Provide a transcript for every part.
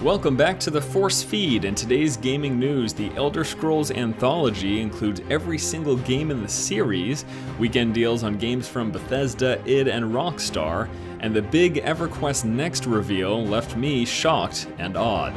Welcome back to the Force Feed. In today's gaming news, the Elder Scrolls Anthology includes every single game in the series, weekend deals on games from Bethesda, id, and Rockstar, and the big EverQuest Next reveal left me shocked and awed.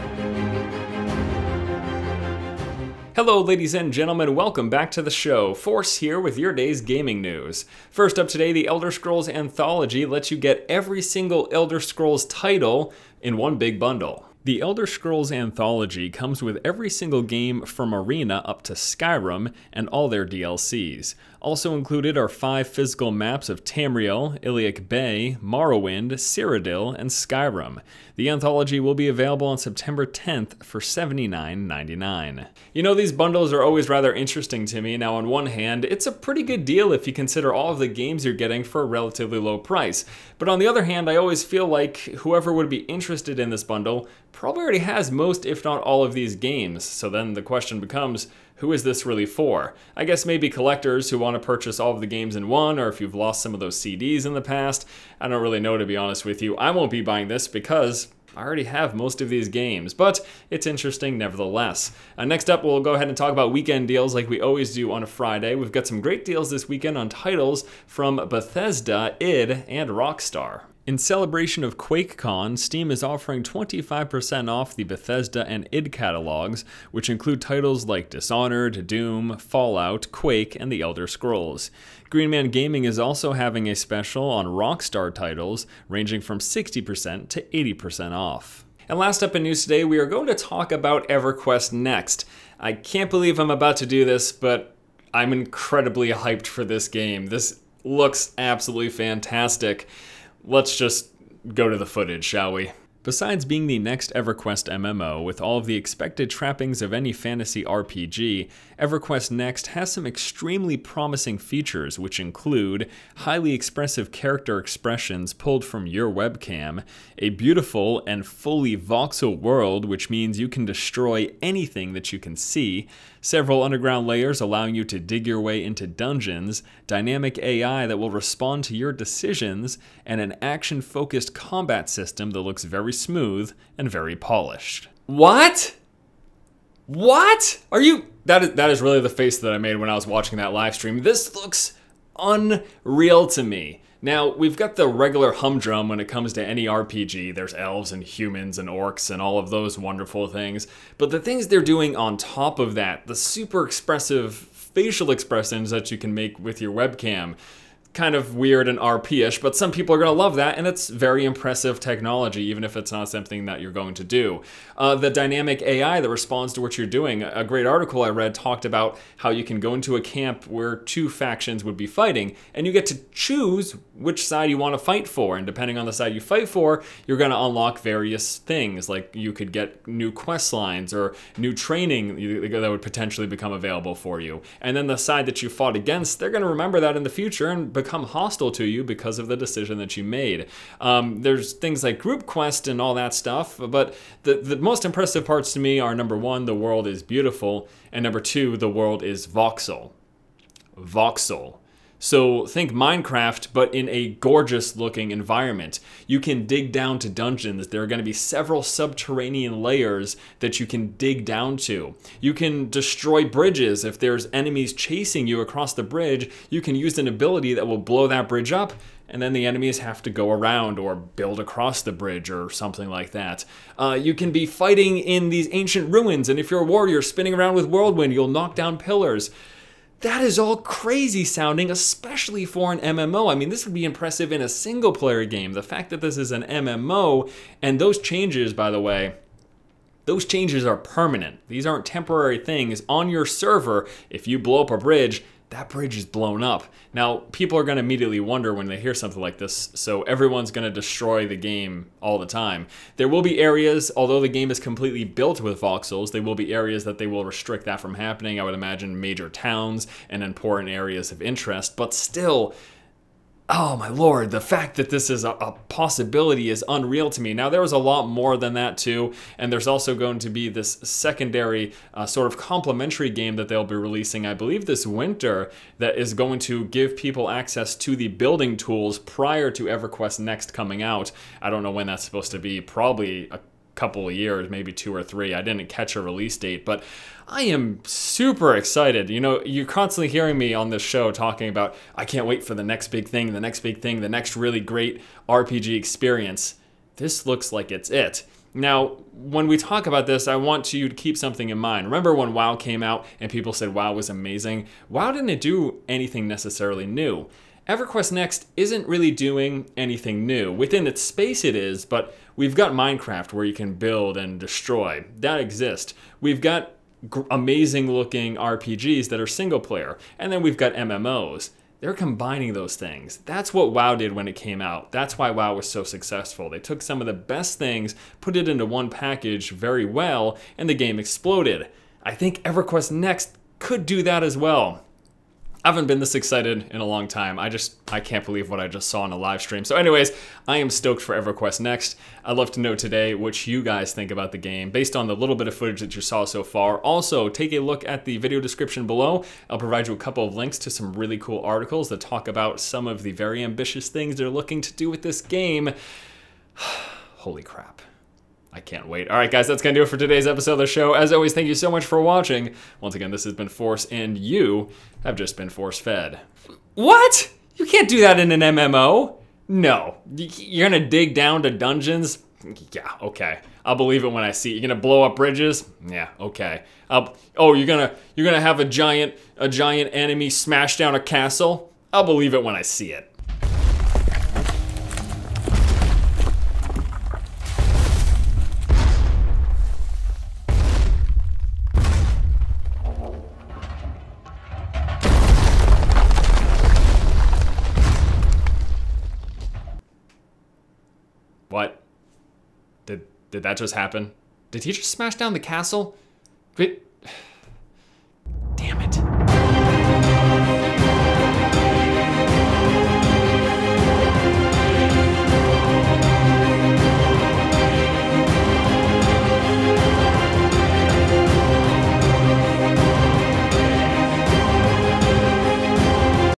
Hello ladies and gentlemen, welcome back to the show. Force here with your day's gaming news. First up today, the Elder Scrolls Anthology lets you get every single Elder Scrolls title in one big bundle. The Elder Scrolls Anthology comes with every single game from Arena up to Skyrim and all their DLCs. Also included are 5 physical maps of Tamriel, Iliac Bay, Morrowind, Cyrodiil, and Skyrim. The anthology will be available on September 10th for $79.99. You know, these bundles are always rather interesting to me. Now, on one hand, it's a pretty good deal if you consider all of the games you're getting for a relatively low price. But on the other hand, I always feel like whoever would be interested in this bundle probably already has most, if not all, of these games. So then the question becomes, who is this really for? I guess maybe collectors who want to purchase all of the games in one, or if you've lost some of those CDs in the past. I don't really know, to be honest with you. I won't be buying this because I already have most of these games, but it's interesting nevertheless. Next up, we'll go ahead and talk about weekend deals like we always do on a Friday. We've got some great deals this weekend on titles from Bethesda, id, and Rockstar. In celebration of QuakeCon, Steam is offering 25% off the Bethesda and id catalogs, which include titles like Dishonored, Doom, Fallout, Quake, and The Elder Scrolls. Green Man Gaming is also having a special on Rockstar titles, ranging from 60% to 80% off. And last up in news today, we are going to talk about EverQuest Next. I can't believe I'm about to do this, but I'm incredibly hyped for this game. This looks absolutely fantastic. Let's just go to the footage, shall we? Besides being the next EverQuest MMO with all of the expected trappings of any fantasy RPG, EverQuest Next has some extremely promising features which include highly expressive character expressions pulled from your webcam, a beautiful and fully voxel world which means you can destroy anything that you can see, several underground layers allowing you to dig your way into dungeons, dynamic AI that will respond to your decisions, and an action-focused combat system that looks very smooth and very polished. What? What? Are you... That is really the face that I made when I was watching that live stream. This looks unreal to me. Now, we've got the regular humdrum when it comes to any RPG. There's elves and humans and orcs and all of those wonderful things. But the things they're doing on top of that, the super expressive facial expressions that you can make with your webcam, kind of weird and RP-ish, but some people are going to love that, and it's very impressive technology, even if it's not something that you're going to do. The dynamic AI that responds to what you're doing. A great article I read talked about how you can go into a camp where 2 factions would be fighting, and you get to choose which side you want to fight for, and depending on the side you fight for, you're going to unlock various things, like you could get new quest lines or new training that would potentially become available for you. And then the side that you fought against, they're going to remember that in the future and become hostile to you because of the decision that you made. There's things like group quest and all that stuff, but the most impressive parts to me are, number 1, the world is beautiful, and number 2, the world is voxel. Voxel. So think Minecraft, but in a gorgeous looking environment. You can dig down to dungeons. There are going to be several subterranean layers that you can dig down to. You can destroy bridges. If there's enemies chasing you across the bridge, you can use an ability that will blow that bridge up, and then the enemies have to go around or build across the bridge or something like that. You can be fighting in these ancient ruins, and if you're a warrior spinning around with Whirlwind, you'll knock down pillars. That is all crazy sounding, especially for an MMO. I mean, this would be impressive in a single player game. The fact that this is an MMO, and those changes, by the way, those changes are permanent. These aren't temporary things. On your server, if you blow up a bridge, that bridge is blown up. Now, people are going to immediately wonder when they hear something like this, so everyone's going to destroy the game all the time. There will be areas, although the game is completely built with voxels, there will be areas that they will restrict that from happening. I would imagine major towns and important areas of interest, but still, oh my lord, the fact that this is a possibility is unreal to me. Now, there was a lot more than that too, and there's also going to be this secondary sort of complementary game that they'll be releasing, I believe this winter, that is going to give people access to the building tools prior to EverQuest Next coming out. I don't know when that's supposed to be, probably a couple of years, maybe 2 or 3. I didn't catch a release date, but I am super excited. You know, you're constantly hearing me on this show talking about, I can't wait for the next big thing, the next big thing, the next really great RPG experience. This looks like it's it. Now, when we talk about this, I want you to keep something in mind. Remember when WoW came out and people said WoW was amazing? WoW didn't do anything necessarily new. EverQuest Next isn't really doing anything new. Within its space it is, but we've got Minecraft where you can build and destroy. That exists. We've got amazing looking RPGs that are single player. And then we've got MMOs. They're combining those things. That's what WoW did when it came out. That's why WoW was so successful. They took some of the best things, put it into one package very well, and the game exploded. I think EverQuest Next could do that as well. I haven't been this excited in a long time. I can't believe what I just saw on a live stream. So anyways, I am stoked for EverQuest Next. I'd love to know today what you guys think about the game based on the little bit of footage that you saw so far. Also, take a look at the video description below. I'll provide you a couple of links to some really cool articles that talk about some of the very ambitious things they're looking to do with this game. Holy crap. I can't wait. All right, guys, that's going to do it for today's episode of the show. As always, thank you so much for watching. Once again, this has been Force, and you have just been force-fed. What? You can't do that in an MMO. No. You're going to dig down to dungeons? Yeah, okay. I'll believe it when I see it. You're going to blow up bridges? Yeah, okay. Oh, you're going to have a giant enemy smash down a castle? I'll believe it when I see it. What? Did that just happen? Did he just smash down the castle? Wait.